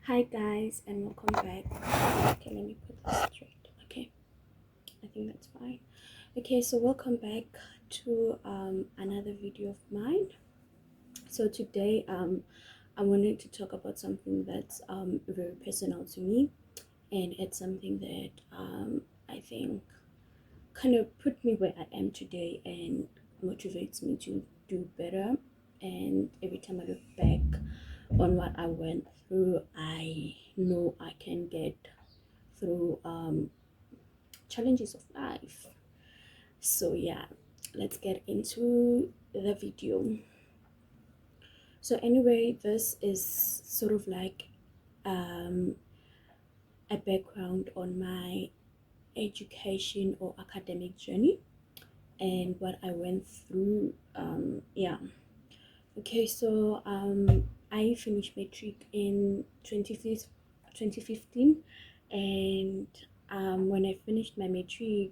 Hi guys and welcome back. Okay, let me put this straight. Okay, I think that's fine. Okay, so welcome back to another video of mine. So today I wanted to talk about something that's very personal to me, and it's something that I think kind of put me where I am today and motivates me to do better. And every time I look back on what I went through, I know I can get through challenges of life. So yeah, let's get into the video. So anyway, this is sort of like um, a background on my education or academic journey and what I went through. Yeah. Okay, so I finished matric in 2015, and when I finished my matric,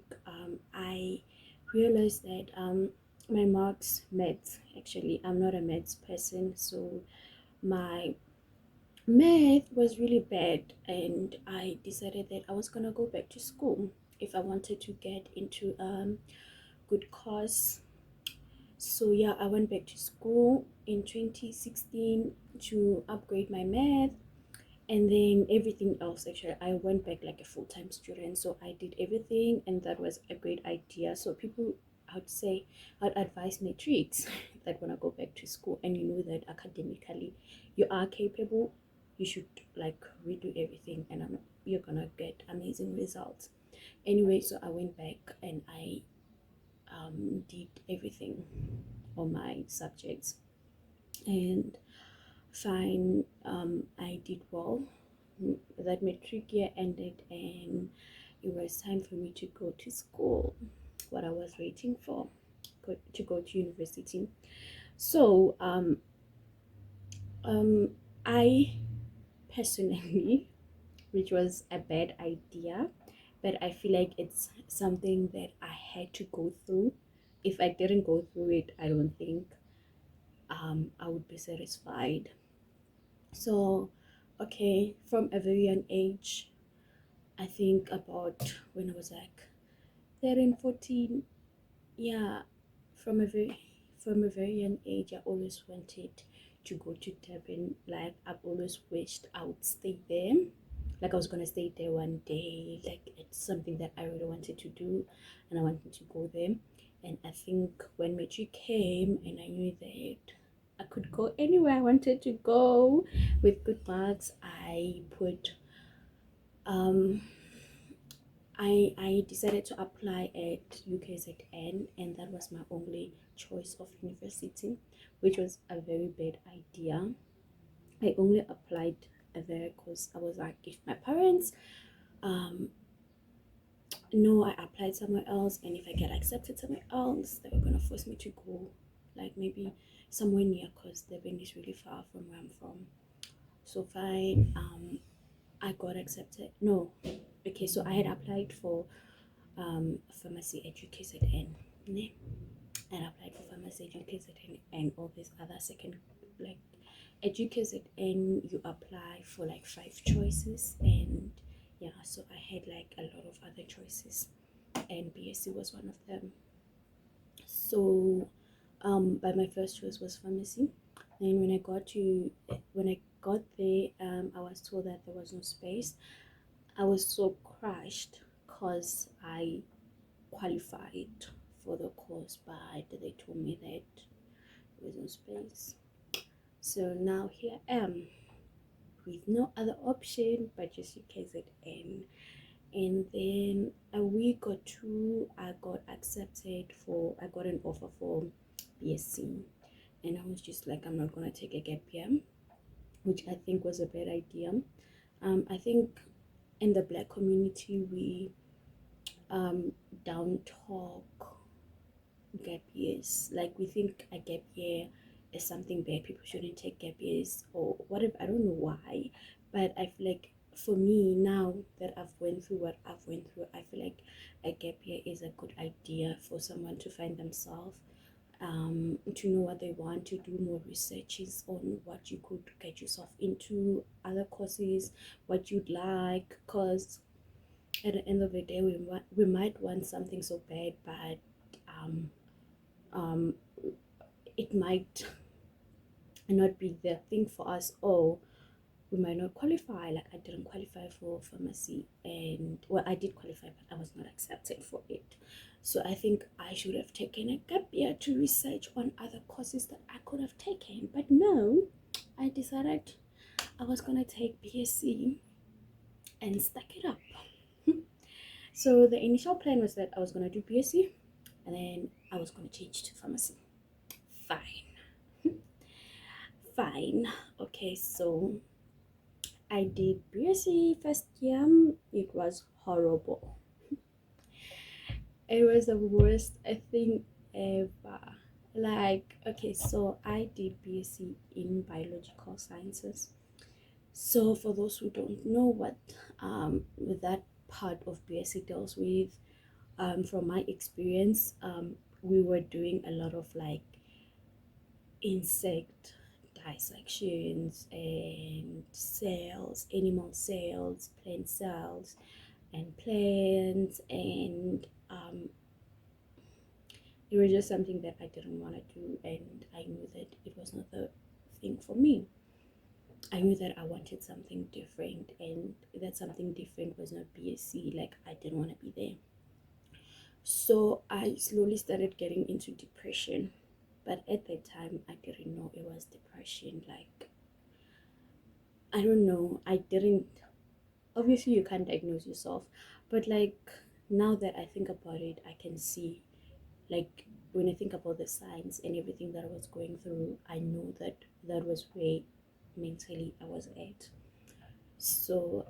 I realized that my marks met. Actually, I'm not a maths person, so my math was really bad, and I decided that I was gonna go back to school if I wanted to get into good course. So yeah, I went back to school in 2016 to upgrade my math, and then everything else. Actually, I went back like a full-time student, so I did everything, and that was a great idea. So people, I would say, I'd advise matrix that when I go back to school and you know that academically you are capable, you should like redo everything, and you're gonna get amazing results. Anyway, so I went back and I did everything on my subjects, and fine, I did well. That matric year ended and it was time for me to go to school, what I was waiting for, to go to university. So um I personally, which was a bad idea, but I feel like it's something that I had to go through. If I didn't go through it, I don't think I would be satisfied. So, okay, from a very young age, I think about when I was like 13, 14, yeah, from a very young age, I always wanted to go to Durban. Like I've always wished I would stay there. Like I was gonna stay there one day. Like it's something that I really wanted to do, and I wanted to go there. And I think when matric came, and I knew that I could go anywhere I wanted to go with good marks, I put um I decided to apply at UKZN, and that was my only choice of university, which was a very bad idea. I only applied there because I was like, if my parents um know I applied somewhere else, and if I get accepted somewhere else, they were gonna force me to go like maybe somewhere near, because Durban is really far from where I'm from. So fine, I got accepted. No, okay, so I had applied for pharmacy at UKZN, ne? And applied for pharmacy at UKZN and all these other second, like at UKZN you apply for like 5 choices, and yeah, so I had like a lot of other choices, and BSc was one of them. So but my first choice was pharmacy. And when I got there, I was told that there was no space. I was so crushed because I qualified for the course, but they told me that there was no space. So now here I am with no other option but just UKZN. And then a week or two, I got an offer for BSc. And I was just like, I'm not gonna take a gap year, which I think was a bad idea. I think in the black community, we down talk gap years. Like we think a gap year is something bad. People shouldn't take gap years or whatever. I don't know why, but I feel like for me now that I've went through what I've went through, I feel like a gap year is a good idea for someone to find themselves, to know what they want, to do more researches on what you could get yourself into, other courses, what you'd like, because at the end of the day we might want something so bad, but um it might not be the thing for us, or we might not qualify. Like I didn't qualify for pharmacy, and well, I did qualify but I was not accepted for it. So I think I should have taken a gap year to research on other courses that I could have taken, but no, I decided I was gonna take BSc and stack it up. So the initial plan was that I was gonna do BSc and then I was gonna change to pharmacy. Fine. Fine. Okay, so I did BSc first year. It was horrible. It was the worst thing ever. Like, okay, so I did BSc in biological sciences. So for those who don't know what that part of BSc deals with, from my experience, we were doing a lot of like insect dissections and cells, animal cells, plant cells, and plants, and it was just something that I didn't want to do, and I knew that it was not the thing for me. I knew that I wanted something different, and that something different was not BSc. Like I didn't want to be there. So I slowly started getting into depression, but at that time I didn't know it was depression. Like I don't know, I didn't, obviously you can't diagnose yourself, but like now that I think about it, I can see, like when I think about the signs and everything that I was going through, I know that that was where mentally I was at. So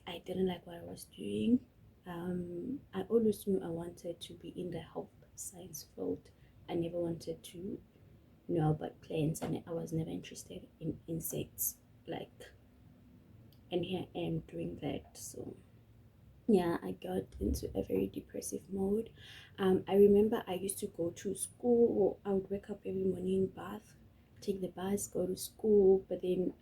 I didn't like what I was doing. I always knew I wanted to be in the health science field. I never wanted to know about plants, and I was never interested in insects. Like, and here I am doing that. So yeah, I got into a very depressive mode. I remember I used to go to school. I would wake up every morning, bath, take the bus, go to school. But then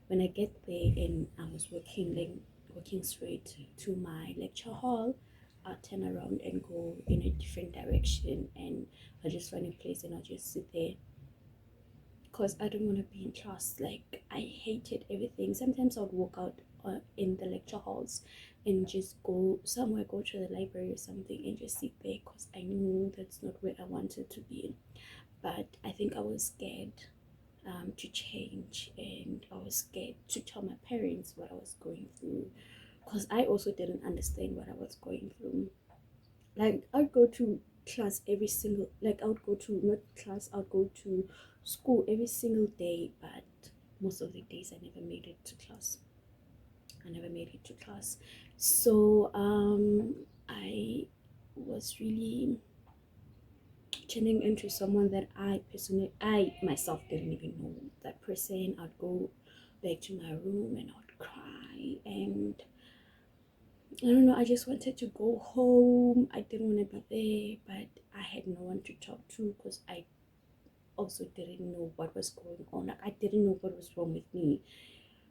when I get there and I was walking straight to my lecture hall, I'll turn around and go in a different direction, and I'll just find a place and I'll just sit there because I don't want to be in class. Like I hated everything. Sometimes I would walk out in the lecture halls and just go somewhere, go to the library or something, and just sit there because I knew that's not where I wanted to be. But I think I was scared to change, and I was scared to tell my parents what I was going through because I also didn't understand what I was going through. Like I'd go to class every single, like I would go to, not class, I'd go to school every single day, but most of the days I never made it to class. I never made it to class. So I was really turning into someone that I myself didn't even know that person. I'd go back to my room and I'd cry, and I don't know, I just wanted to go home. I didn't want to be there, but I had no one to talk to because I also didn't know what was going on. Like, I didn't know what was wrong with me.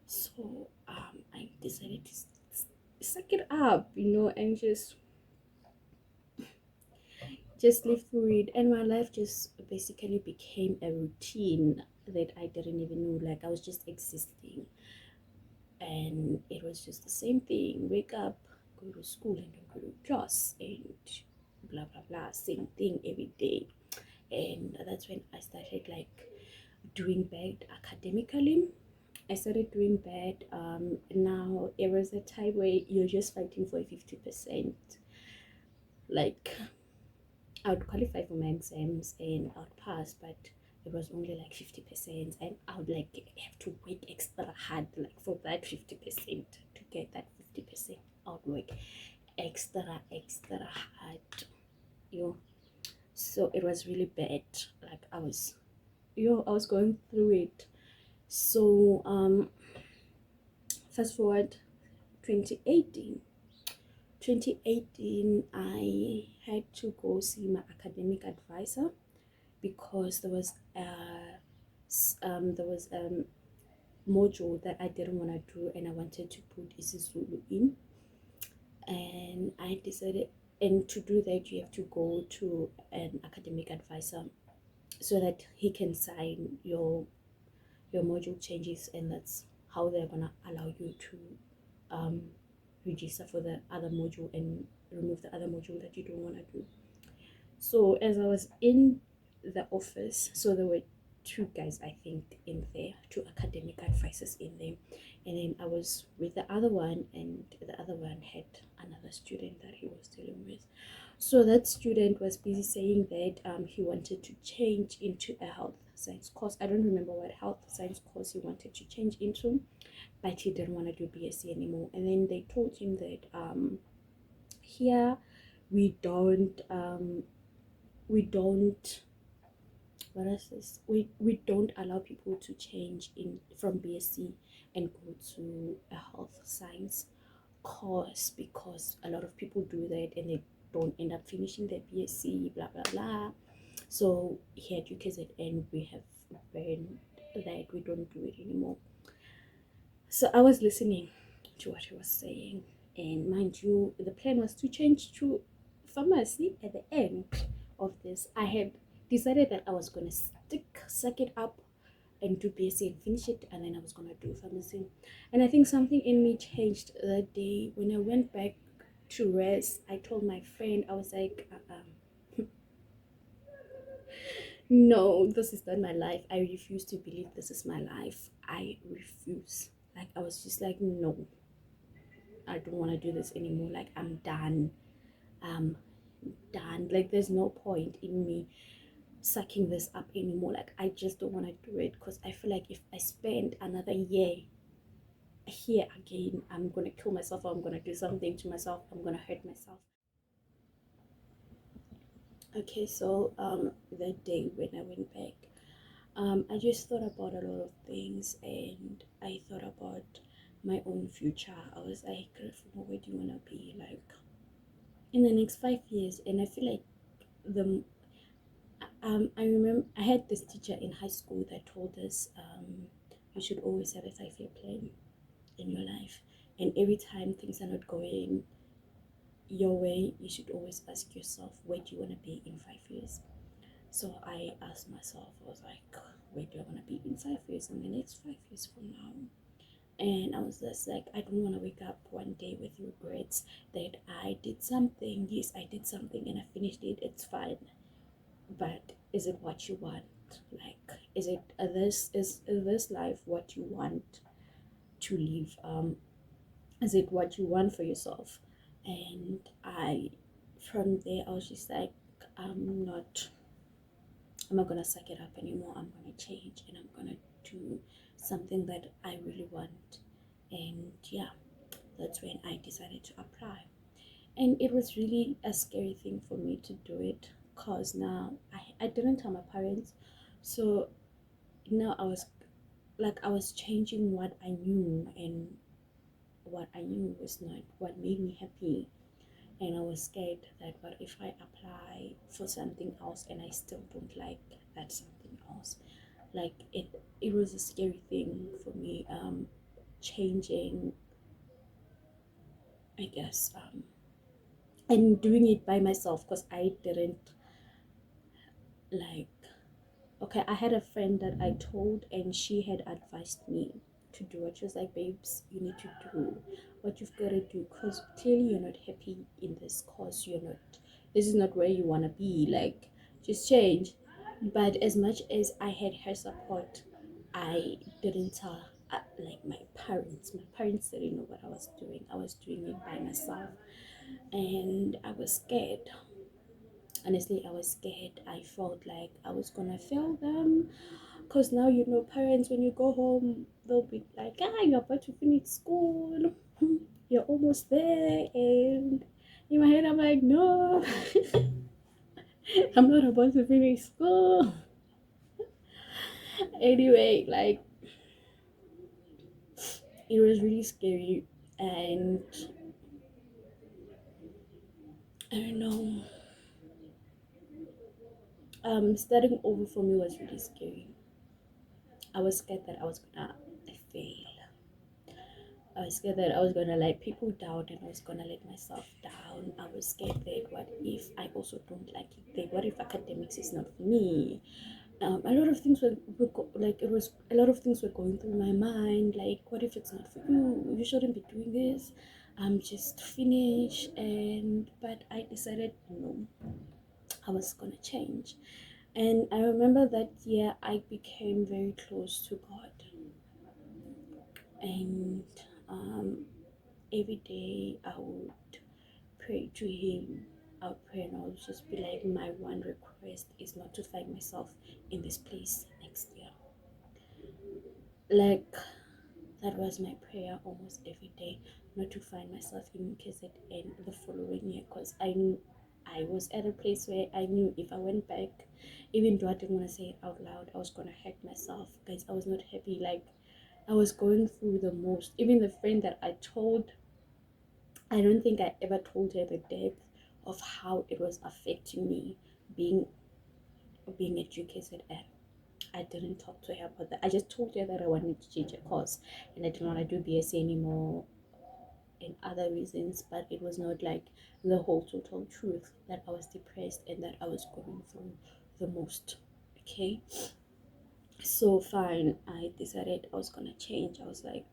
So I decided to suck it up, and just live through it. And my life just basically became a routine that I didn't even know. Like I was just existing, and it was just the same thing. Wake up, go to school, and then go to class, and blah blah blah, same thing every day. And that's when I started like doing bad academically. I started doing bad. Now it was a time where you're just fighting for a 50%. Like I would qualify for my exams and I'd pass, but it was only like 50%, and I would like have to work extra hard like for that 50% to get that 50%. I would work extra hard, you know. So it was really bad. Like I was going through it. So fast forward 2018. 2018, I had to go see my academic advisor because there was module that I didn't want to do, and I wanted to put isiZulu in, and I decided. And to do that, you have to go to an academic advisor so that he can sign your module changes, and that's how they're gonna allow you to um, register for the other module and remove the other module that you don't want to do. So as I was in the office, so there were two guys, I think, in there, two academic advisors in there, and then I was with the other one, and the other one had another student that he was dealing with. So that student was busy saying that he wanted to change into a health science course. I don't remember what health science course he wanted to change into, but he didn't want to do BSc anymore. And then they told him that here we don't what is this? We don't allow people to change in from BSc and go to a health science course, because a lot of people do that and they don't end up finishing their BSc, blah blah blah. So here at UKZN we have banned that, we don't do it anymore. So I was listening to what he was saying, and mind you, the plan was to change to pharmacy at the end of this. I had decided that I was gonna suck it up and do BSc and finish it, and then I was gonna do pharmacy. And I think something in me changed that day when I went back to rest. I told my friend, I was like, no, this is not my life. I refuse to believe this is my life. I refuse. Like, I was just like, no, I don't want to do this anymore. Like, I'm done. I'm done. Like, there's no point in me sucking this up anymore. Like, I just don't want to do it, because I feel like if I spend another year here again, I'm gonna kill myself, or I'm gonna do something to myself, I'm gonna hurt myself. Okay, so that day when I went back, I just thought about a lot of things, and I thought about my own future. I was like, where do you want to be like in the next 5 years? And I feel like the I remember I had this teacher in high school that told us you should always have a 5 year plan in your life, and every time things are not going your way, you should always ask yourself, where do you want to be in 5 years? So I asked myself, I was like, where do I want to be in 5 years, in the next 5 years from now? And I was just like, I don't want to wake up one day with regrets that I did something. Yes, I did something and I finished it, it's fine. But is it what you want? Like, is it is this life what you want to live? Is it what you want for yourself? And from there, I was just like, I'm not gonna suck it up anymore. I'm gonna change, and I'm gonna do something that I really want. And yeah, that's when I decided to apply. And it was really a scary thing for me to do it, because now I didn't tell my parents. So now I was changing what I knew, and what I knew was not what made me happy. And I was scared that, what if I apply for something else and I still don't like that something else? Like, it was a scary thing for me, changing, I guess, and doing it by myself, because I didn't like, okay, I had a friend that I told, and she had advised me to do it. She was like, babes, you need to do what you've got to do, because clearly you're not happy in this course. This is not where you want to be. Like, just change. But as much as I had her support, I didn't tell, like, my parents. My parents didn't know what I was doing. I was doing it by myself, and I was scared. Honestly, I was scared. I felt like I was gonna fail them, because now, parents, when you go home, they'll be like, you're about to finish school, you're almost there. And in my head, I'm like, no, I'm not about to finish school. Anyway, like, it was really scary. And I don't know, Starting over for me was really scary. I was scared that I was gonna fail. I was scared that I was gonna let people down and I was gonna let myself down. I was scared that what if I also don't like it? Then what if academics is not for me? A lot of things like it was a lot of things were going through my mind. Like, what if it's not for you? You shouldn't be doing this. I'm just finished. And but I decided no, I was gonna change. And I remember that year I became very close to God, and um, every day I would pray to Him. I would pray and I would just be like, my one request is not to find myself in this place next year. Like, that was my prayer almost every day, not to find myself in KZN the following year, because I knew I was at a place where I knew if I went back, even though I didn't want to say it out loud, I was gonna hurt myself because I was not happy. Like, I was going through the most. Even the friend that I told, I don't think I ever told her the depth of how it was affecting me being at UKZN. I didn't talk to her about that. I just told her that I wanted to change a course and I didn't want to do BSc anymore and other reasons, but it was not like the whole total truth that I was depressed and that I was going through the most. Okay, so fine, I decided I was gonna change. I was like,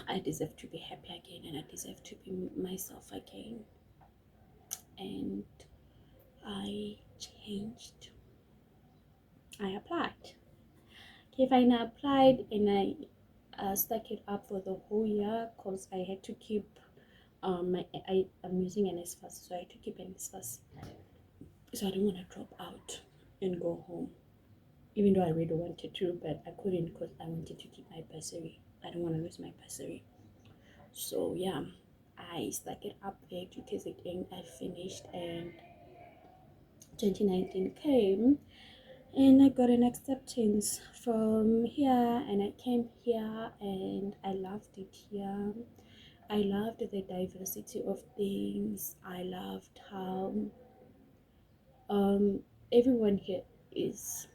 I deserve to be happy again and I deserve to be myself again. And I changed. I applied. Okay, fine, I applied and I stuck it up for the whole year because I had to keep I'm using an SFAS, so I had to keep an SFAS. So I didn't want to drop out and go home, even though I really wanted to, but I couldn't because I wanted to keep my bursary. I don't want to lose my bursary. So yeah, I stuck it up there because again I finished and 2019 came and I got an acceptance from here and I came here and I loved it here. I loved the diversity of things. I loved how um everyone here is,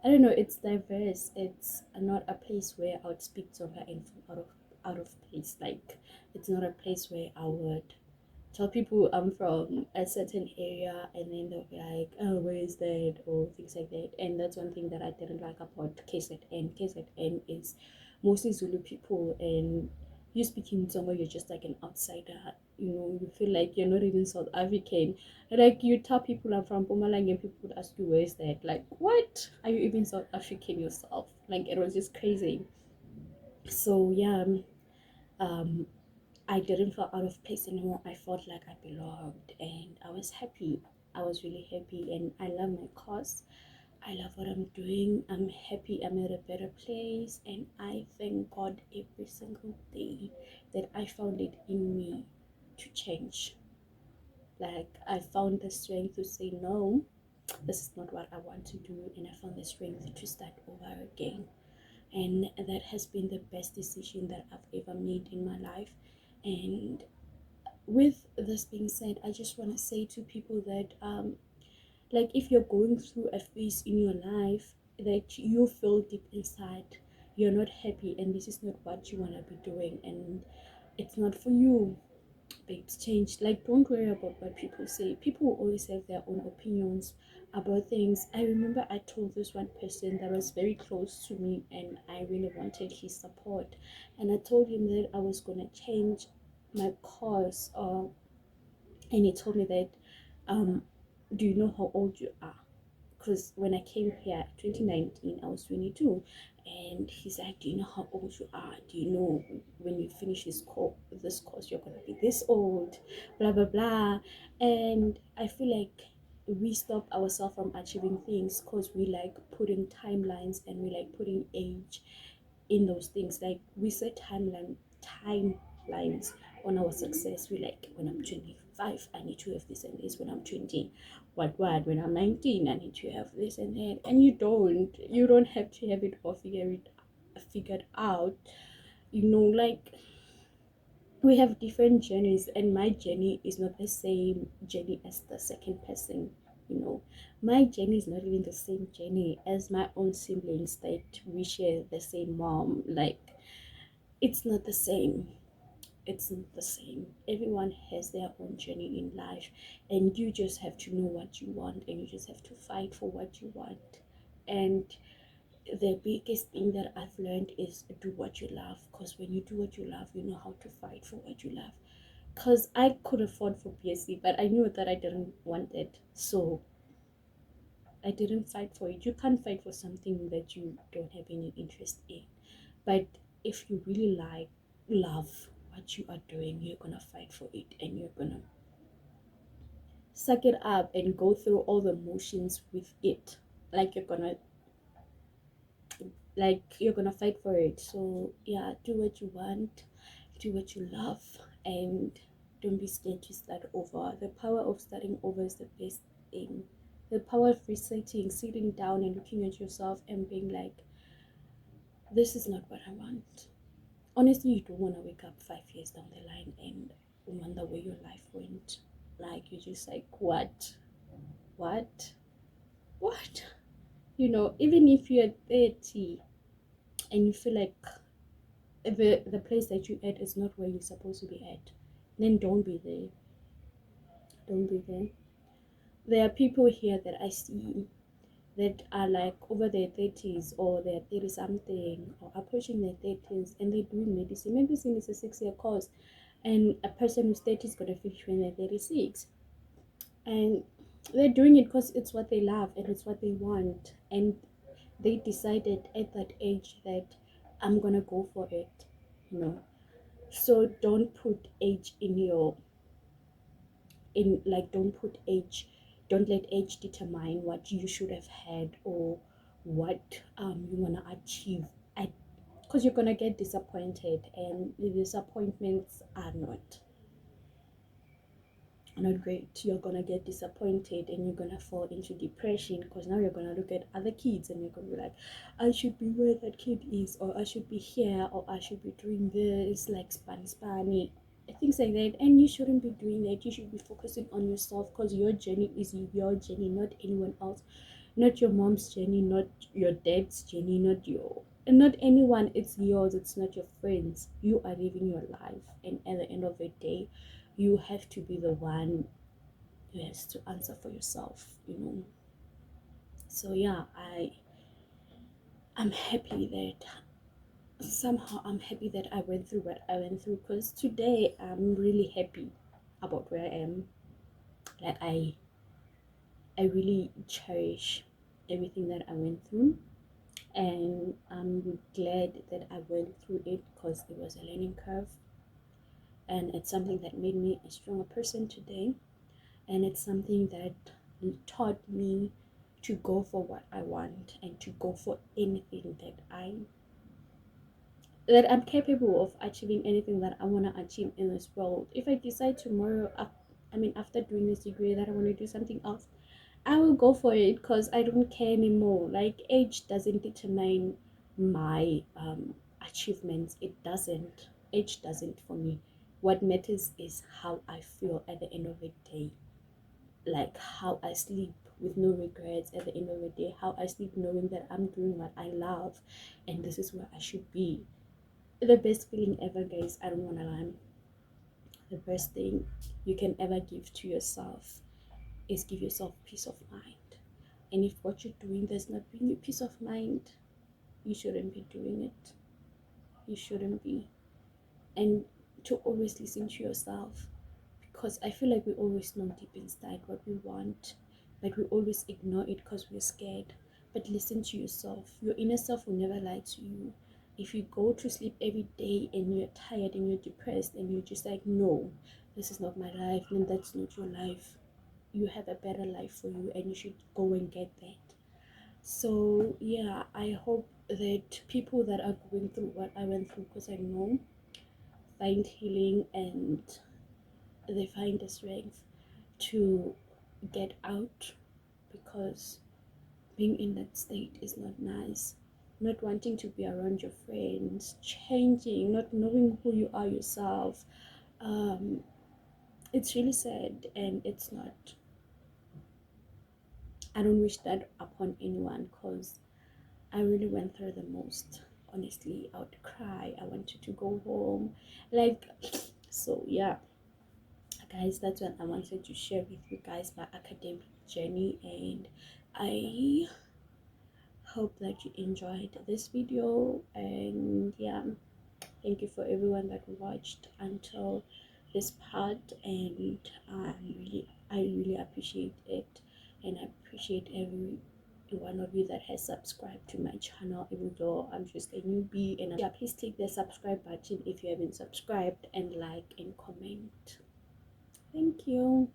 I don't know, it's diverse. It's not a place where I would speak to her and feel out of place. Like, it's not a place where I would tell people I'm from a certain area and then they'll be like, oh, where is that, or things like that. And that's one thing that I didn't like about KZN. KZN is mostly Zulu people, and you speaking somewhere, you're just like an outsider. You know, you feel like you're not even South African. Like, you tell people I'm from Pumalang and people would ask you, where is that? Like, what, are you even South African yourself? Like, it was just crazy. So yeah, um I didn't feel out of place anymore. I felt like I belonged and I was happy. I was really happy and I love my course. I love what I'm doing. I'm happy. I'm at a better place and I thank God every single day that I found it in me to change. Like, I found the strength to say no, this is not what I want to do, and I found the strength to start over again. And that has been the best decision that I've ever made in my life. And with this being said, I just want to say to people that like, if you're going through a phase in your life that you feel deep inside you're not happy and this is not what you want to be doing and it's not for you, babes, change. Like, don't worry about what people say. People always have their own opinions about things. I remember I told this one person that was very close to me and I really wanted his support, and I told him that I was going to change my course, and he told me that, do you know how old you are? Because when I came here 2019 I was 22, and he's like, do you know how old you are? Do you know when you finish this course you're gonna be this old, blah blah blah. And I feel like we stop ourselves from achieving things because we like putting timelines and we like putting age in those things. Like, we set timelines on our success. We like, when I'm 25 I need to have this and this, when I'm 20 when I'm 19 I need to have this and that. And you don't have to have it all figured out, you know. Like, We have different journeys, and my journey is not the same journey as the second person. You know, my journey is not even the same journey as my own siblings that we share the same mom. Like, it's not the same. It's not the same. Everyone has their own journey in life, and you just have to know what you want, and you just have to fight for what you want. And the biggest thing that I've learned is do what you love, because when you do what you love, you know how to fight for what you love. Because I could afford for BSc, but I knew that I didn't want it, so I didn't fight for it. You can't fight for something that you don't have any interest in. But if you really love what you are doing, you're gonna fight for it, and you're gonna suck it up and go through all the motions with it. Like you're gonna fight for it. So yeah, do what you want, do what you love, and don't be scared to start over. The power of starting over is the best thing. The power of resetting, sitting down and looking at yourself and being like, this is not what I want. Honestly, you don't want to wake up 5 years down the line and wonder where your life went. Like, you're just like, what what even if you're 30 and you feel like the place that you at is not where you're supposed to be at, then don't be there. Don't be there. There are people here that I see that are like over their 30s, or they're 30 something, or approaching their 30s, and they're doing medicine. Medicine is a 6-year course, and a person who's 30 is going to finish when they're 36. And they're doing it because it's what they love and it's what they want. And they decided at that age that I'm going to go for it, you know. So don't put age don't put age, don't let age determine what you should have had, or what you want to achieve, because you're going to get disappointed, and the disappointments are not great. You're gonna get disappointed, and you're gonna fall into depression, because now you're gonna look at other kids and you're gonna be like, I should be where that kid is, or I should be here, or I should be doing this, like spanny things like that. And you shouldn't be doing that. You should be focusing on yourself, because your journey is your journey, not anyone else. Not your mom's journey, not your dad's journey, not anyone. It's yours. It's not your friends. You are living your life, and at the end of the day, you have to be the one who has to answer for yourself. So yeah, I'm happy that I went through what I went through, because today I'm really happy about where I am. Like, I really cherish everything that I went through, and I'm glad that I went through it, because it was a learning curve, and it's something that made me a stronger person today. And it's something that taught me to go for what I want, and to go for anything that I'm capable of achieving, anything that I want to achieve in this world. If I decide tomorrow, after doing this degree, that I want to do something else, I will go for it, because I don't care anymore. Like, age doesn't determine my achievements. It doesn't. Age doesn't for me. What matters is how I feel at the end of the day. Like, how I sleep with no regrets at the end of the day, how I sleep knowing that I'm doing what I love, and this is where I should be. The best feeling ever, guys. I don't want to lie. The best thing you can ever give to yourself is give yourself peace of mind. And if what you're doing does not bring you peace of mind, you shouldn't be doing it. You shouldn't be. And to always listen to yourself, because I feel like we always know deep inside what we want, but we always ignore it because we're scared. But listen to yourself. Your inner self will never lie to you. If you go to sleep every day and you're tired and you're depressed and you're just like, no, this is not my life, then that's not your life. You have a better life for you, and you should go and get that. So yeah, I hope that people that are going through what I went through, because I know, find healing, and they find the strength to get out, because being in that state is not nice. not wanting to be around your friends, changing, not knowing who you are yourself. um it's really sad, and it's not, I don't wish that upon anyone, because I really went through the most. Honestly, I would cry, I wanted to go home, like, so yeah, guys, that's what I wanted to share with you guys, my academic journey. And I hope that you enjoyed this video. And yeah, thank you for everyone that watched until this part. And I really appreciate it, and I appreciate every one of you that has subscribed to my channel, even though I'm just a newbie. And yeah, please click the subscribe button if you haven't subscribed, and like and comment. Thank you.